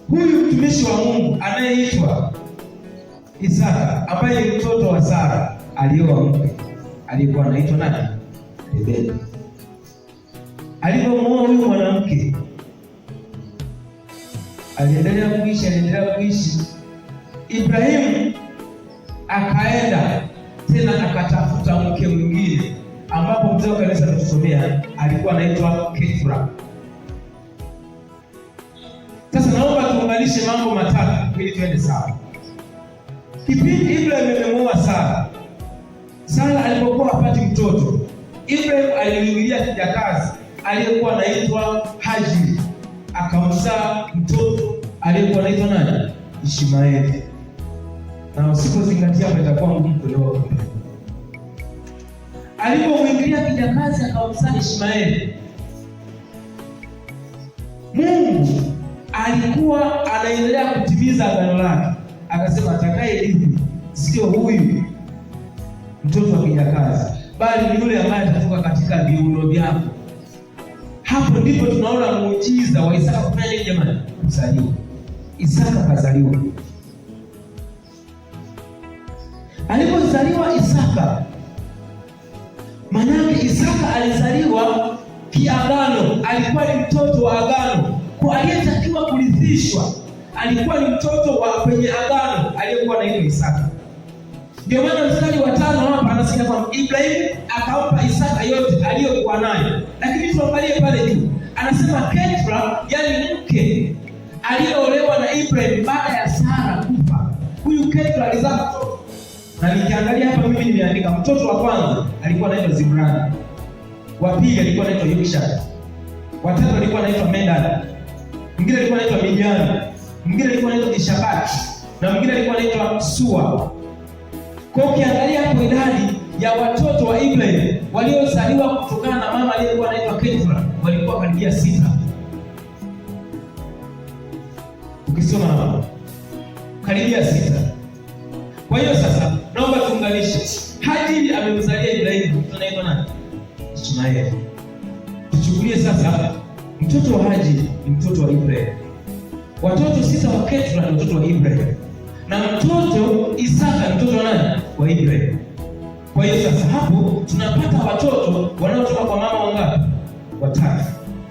huyu mtumishi wa Mungu anayeitwa Isaka, ambaye ni mtoto wa Sara, alioa mke alikuwa anaitwa nani? Rebeka. Alipomwoa huyu mwanamke, aliendelea kuishi. Ibrahimu akaenda tena akatafuta mke mwingine, ambapo mzee wa kanisa anatusomea alikuwa anaitwa Ketura. Sasa naomba tuunganishe mambo matatu ili tuende sawa. Kipindi Ibrahimu amemwoa Sara, Sara alipokuwa hapati mtoto, Ibrahimu aliingilia kijakazi aliyekuwa anaitwa Hajiri, akamzaa mtoto aliyekuwa anaitwa nani? Ishmaeli. Na usipozingatia hapa itakuwa ngumu kuelewa. Alipomwingilia kijakazi akamzaa Ishmaeli, Mungu alikuwa anaendelea kutimiza agano lake, akasema atakayerithi sio huyu mtoto wa kijakazi, bali ni yule ambaye atatoka katika viuno vyako. Hapo ndipo tunaona muujiza wa Isaka kufanya nini jamani? Kuzaliwa. Isaka kazaliwa. Alipozaliwa Isaka, manake Isaka alizaliwa kiagano, alikuwa ni mtoto wa agano, kwa aliyetakiwa kurithishwa alikuwa ni mtoto wa kwenye agano aliyekuwa anaitwa Isaka. Ndio maana mstari wa 5 hapa anasema kwamba Ibrahimu akampa Isaka yote aliyokuwa nayo. Lakini tuangalie pale juu, anasema Ketura, yani mke aliyeolewa na Ibrahimu baada ya Sara kufa. Huyu Ketura alizaa mtoto. Na nikiangalia hapa mimi nimeandika mtoto wa kwanza alikuwa anaitwa Zimrani. Wa pili alikuwa anaitwa Yokshani. Wa tatu alikuwa anaitwa Medan. Mwingine alikuwa anaitwa Midian. Mwingine alikuwa anaitwa Ishabaki. Na mwingine alikuwa anaitwa Sua. Kwa ukiangalia hapo idadi ya watoto wa Ibrahimu waliozaliwa kutokana na mama aliyekuwa anaitwa Ketura walikuwa karibia 6. Ukisoma hapo karibia 6. Kwa hiyo sasa naomba tuunganishe. Hajiri amemzalia Ibrahimu mtoto anaitwa nani? Ishmaeli. Tuchukulie sasa mtoto wa Hajiri ni mtoto wa Ibrahimu. Watoto 6 wa Ketura ni mtoto wa Ibrahimu. Na mtoto Isaka ni mtoto wa nani? Wa Ibrahimu. Kwa hiyo sasa hapo tunapata watoto wanaotoka kwa mama wangapi? Watatu.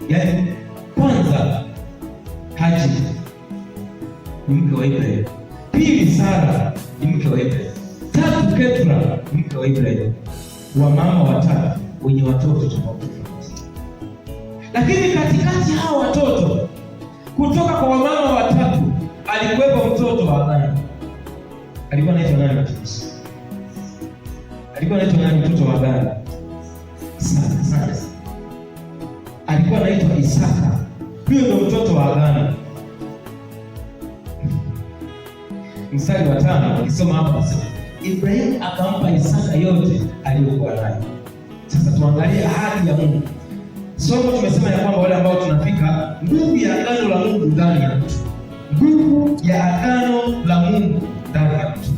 Yaani kwanza Hajiri ni mke wa Ibrahimu. Pili Sara ni mke wa Ibrahimu. Tatu Ketura ni mke wa Ibrahimu. Wa mama watatu wenye watoto tofauti. Lakini katikati hao watoto kutoka kwa wamama watatu alikuwepo mtoto wa agano. Alikuwa anaitwa nani mtumishi? Alikuwa anaitwa nani mtoto wa agano? Isaka. Alikuwa anaitwa Isaka. Huyo ndio mtoto wa agano. Mstari wa 5 ukisoma hapo nasema Ibrahimu akampa Isaka yote aliyokuwa nayo. Sasa tuangalie ahadi ya Mungu. Somo tumesema ya kwamba wale ambao tunafika nguvu ya agano la Mungu ndani ya mtu. Nguvu ya agano la Mungu ndani ya mtu.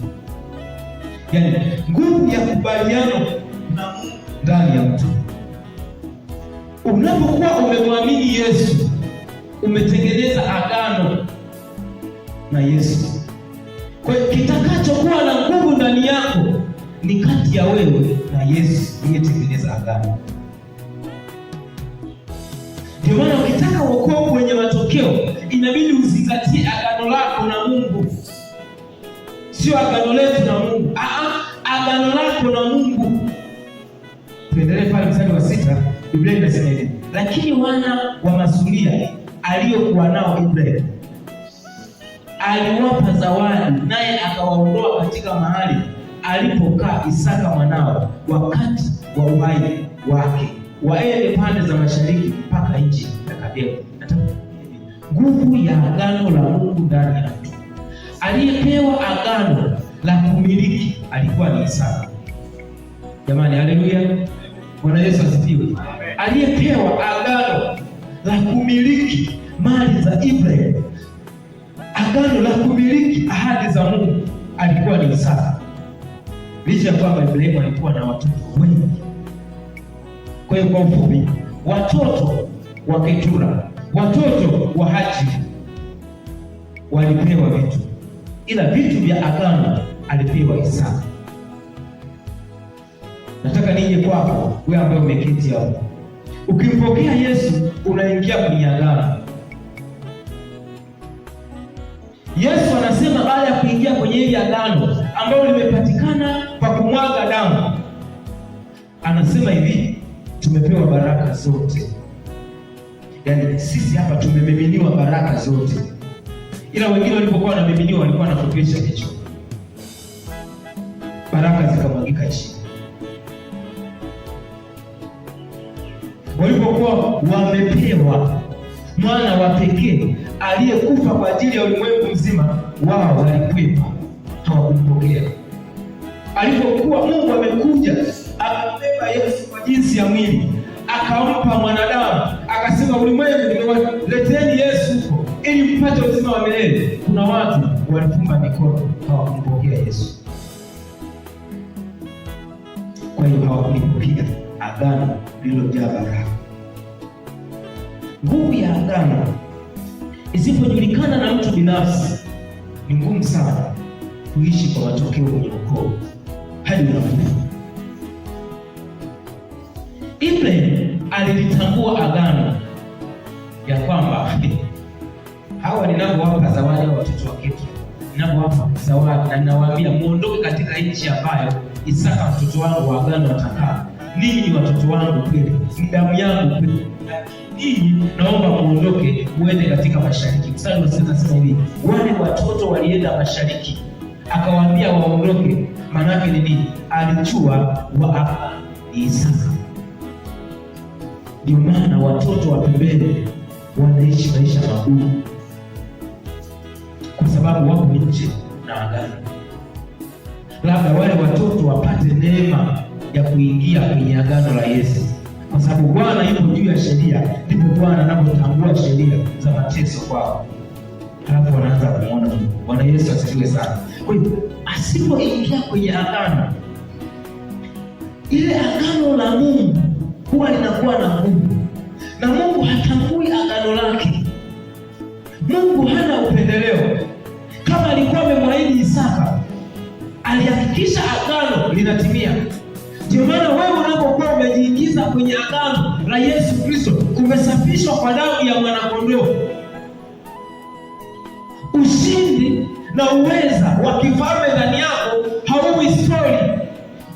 Yaani nguvu ya kubaliano na Mungu ndani ya mtu. Unapokuwa umemwamini Yesu, umetengeneza agano na Yesu. Kwa hiyo kitakachokuwa na nguvu ndani yako ni kati ya wewe na Yesu uliyetengeneza agano. Ndio maana ukitaka wokovu wenye matokeo inabidi uzingatie agano lako na Mungu. Sio agano letu na Mungu. Agano lako na Mungu. Tuendelee pale mstari wa 6, Biblia inasema hivi. Lakini wana wa masuria aliyokuwa nao Ibrahimu aliwapa zawadi, naye akawaondoa katika mahali alipokaa Isaka mwanao wakati wa uhai wake, waende pande za mashariki mpaka nchi ya Kaldea. Nguvu ya agano la Mungu ndani ya mtu. Aliyepewa agano la kumiliki alikuwa ni Isaka. Jamani, haleluya. Bwana Yesu asifiwe. Aliyepewa agano la kumiliki mali za Ibrahimu, agano la kumiliki ahadi za Mungu, alikuwa ni Isaka. Licha ya kwamba Ibrahimu alikuwa na watoto wengi. Kwa hiyo kwa ufupi, watoto wa Ketura, watoto wa Hajiri walipewa vitu, ila vitu vya agano alipewa Isaka. Nataka nije kwako wewe ambaye umeketi hapo. Ukimpokea Yesu unaingia kwenye agano. Yesu anasema baada ya kuingia kwenye hili agano ambalo limepatikana kwa kumwaga damu, anasema hivi, tumepewa baraka zote. Yaani sisi hapa tumemiminiwa baraka zote. Ila wengine walipokuwa wanamiminiwa walikuwa wanafupisha hicho, baraka zikamwagika chini. Walipokuwa wamepewa mwana wa pekee aliyekufa kwa ajili ya ulimwengu mzima, wao walikwepa, hawakumpokea. Alipokuwa Mungu amekuja akambeba Yesu kwa jinsi ya mwili, akampa mwanadamu, akasema ulimwengu nimewaleteni Yesu huko ili mpate uzima wa milele. Kuna watu walifumba mikono, hawakumpokea Yesu. Kwa hiyo hawakulipokea agano lililojaa baraka. Nguvu ya agano isipojulikana na mtu binafsi, ni ngumu sana kuishi kwa matokeo kwenye wokovu hadi unakufa. Ibrahim alilitambua agano ya kwamba hawa ninapowapa zawadi wa watoto wa kike, ninapowapa zawadi na ninawaambia muondoke katika nchi ambayo Isaka mtoto wangu wa agano atakaa, ninyi ni watoto wangu kweli, ni damu yangu kweli, ninyi naomba muondoke muende katika mashariki. Mstari wa 6 nasema hivi, wale watoto walienda mashariki, akawaambia waondoke. Maana yake ni nini? Alijua wa Isaka. Ndio maana watoto wa pembeni wanaishi maisha magumu, kwa sababu wako nje na agano. Labda wale watoto wapate neema ya kuingia kwenye agano la Yesu, kwa sababu Bwana yuko juu ya sheria. Ndipo Bwana anapotambua sheria za mateso kwao, halafu wanaanza kuona Mungu. Bwana Yesu asifiwe sana. Kwa hiyo asipoingia kwenye agano, ile agano la Mungu huwa linakuwa na nguvu, na Mungu hatambui agano lake. Mungu hana upendeleo. Kama alikuwa amemwahidi Isaka, alihakikisha agano linatimia. Ndio maana wewe unapokuwa umejiingiza kwenye agano la Yesu Kristo, umesafishwa kwa damu ya mwanakondoo, ushindi na uweza wa kifalme ndani yako hauwi story.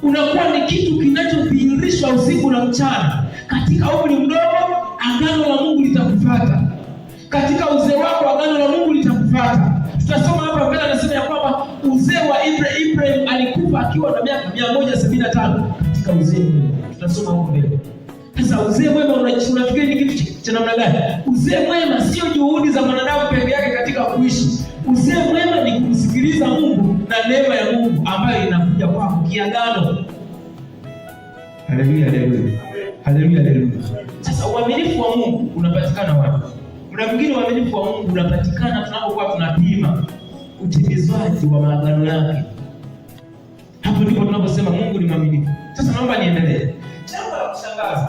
Unakuwa ni kitu kinachodhihirishwa usiku na mchana. Katika umri mdogo, agano la Mungu litakufuata. Katika uzee wako, agano la Mungu litakufuata. Tutasoma hapa mbele, anasema ya kwamba uzee wa Ibrahim alikufa akiwa na miaka 175 katika uzee mwema. Tutasoma hapo mbele. Sasa uzee mwema unafikiri ni kitu cha namna gani? Uzee mwema sio juhudi za mwanadamu peke yake katika kuishi. Uzee mwema ni kumsikiliza Mungu na neema ya Mungu ambayo inakuja kwako kiagano. Haleluya, haleluya. Haleluya, haleluya. Sasa uaminifu wa Mungu unapatikana wapi? Kuna mwingine uaminifu wa Mungu unapatikana tunapokuwa tunapima utimizwaji wa maagano yake. Hapo ndipo tunaposema Mungu ni mwaminifu. Sasa naomba niendelee. Jambo la kushangaza,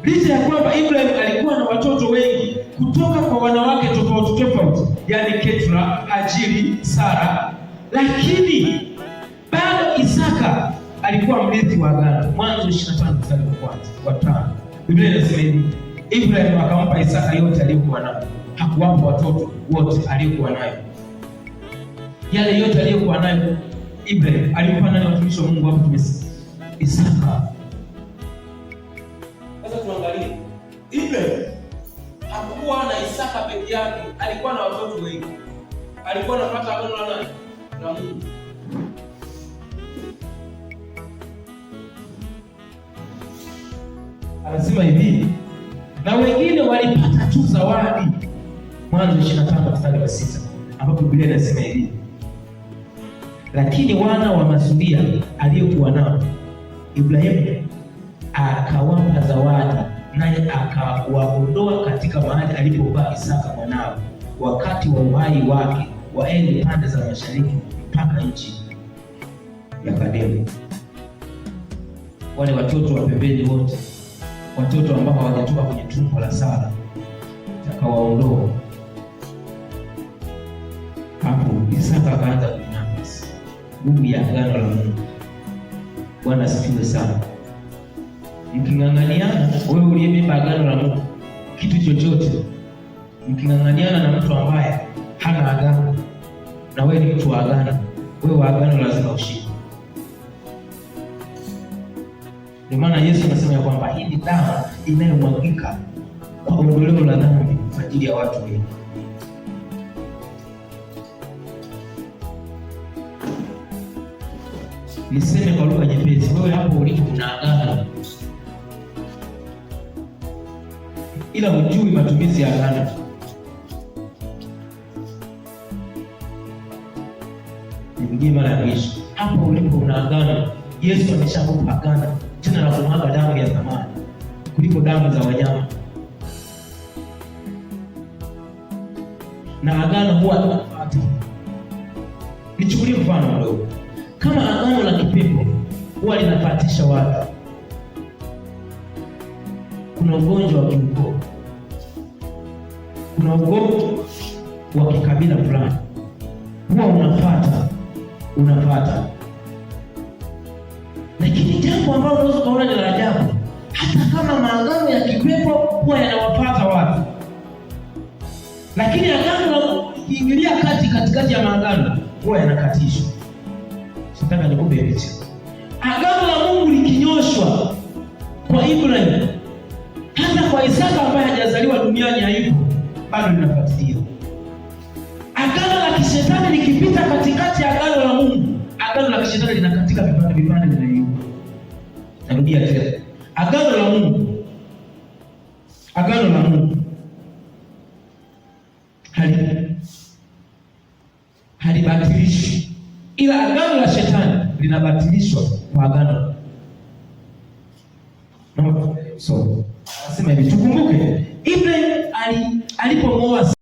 licha ya kwamba Ibrahim alikuwa na watoto wengi kutoka kwa wanawake tofauti tofauti, yani Ketura, Hajiri, Sara, lakini bado Isaka alikuwa mrithi wa agano. Mwanzo 25 mstari wa 5. Biblia inasema hivi, Ibrahim akampa Isaka yote aliyokuwa nayo. Hakuwapa watoto wote aliyokuwa nayo. Yale yote aliyokuwa nayo Ibrahim alimpa nani? Watumishi wa Mungu hapo tumesikia Isaka. Sasa tuangalie, Ibrahim hakuwa na Isaka peke yake, alikuwa na watoto wengi. Alikuwa anapata agano la nani? La Mungu. Anasema hivi, na wengine walipata tu zawadi. Mwanzo 25 mstari wa 6, ambapo Biblia inasema hivi, lakini wana wa Masuria aliyokuwa nao Ibrahimu akawapa zawadi, naye akawaondoa katika mahali alipokuwa Isaka mwanawe wakati wa uhai wake, waende pande za mashariki mpaka nchi ya Kademu. Wale watoto wa pembeni wote, watoto ambao hawajatoka kwenye tumbo la Sara, akawaondoa. Isaka akaanza kunyanyasa nguvu ya agano la Mungu. Bwana asifiwe sana. Mking'ang'aniana, wewe uliyebeba agano la Mungu, kitu chochote, mking'ang'aniana na mtu ambaye hana agano na wewe ni mtu wa agano, wewe wa agano lazima ushinde. Ndio maana Yesu anasema ya kwamba hii ni damu inayomwagika kwa ondoleo la dhambi kwa ajili ya watu wengi. Niseme kwa lugha nyepesi, wewe hapo ulipo una agano, ila hujui matumizi ya agano. Nipigie mara ya mwisho, hapo ulipo una agano. Yesu ameshakupa agano tena la kumwaga damu ya thamani kuliko damu za wanyama. Na agano huwa linapata. Nichukulie mfano mdogo. Kama agano la kipepo huwa linapatisha watu, kuna ugonjwa wa kiukoo, kuna ugonjwa wa kikabila fulani, huwa unapata. Lakini jambo ambalo unaweza kuona ni la ajabu, hata kama maagano ya kipepo huwa yanawapata watu, lakini agano la kuingilia katikati ya maagano huwa yanakatishwa. Nataka nikupe picha. Agano la Mungu likinyoshwa kwa Ibrahim, hata kwa Isaka ambaye hajazaliwa duniani haipo, bado linafuatilia. Agano la kishetani likipita katikati ya agano la Mungu, agano la kishetani linakatika vipande vinaiuka. Narudia tena. Agano la Mungu halibatilishwi, ila agano la shetani linabatilishwa kwa agano. So, nasema hivi, tukumbuke Ibrahim alipomwoa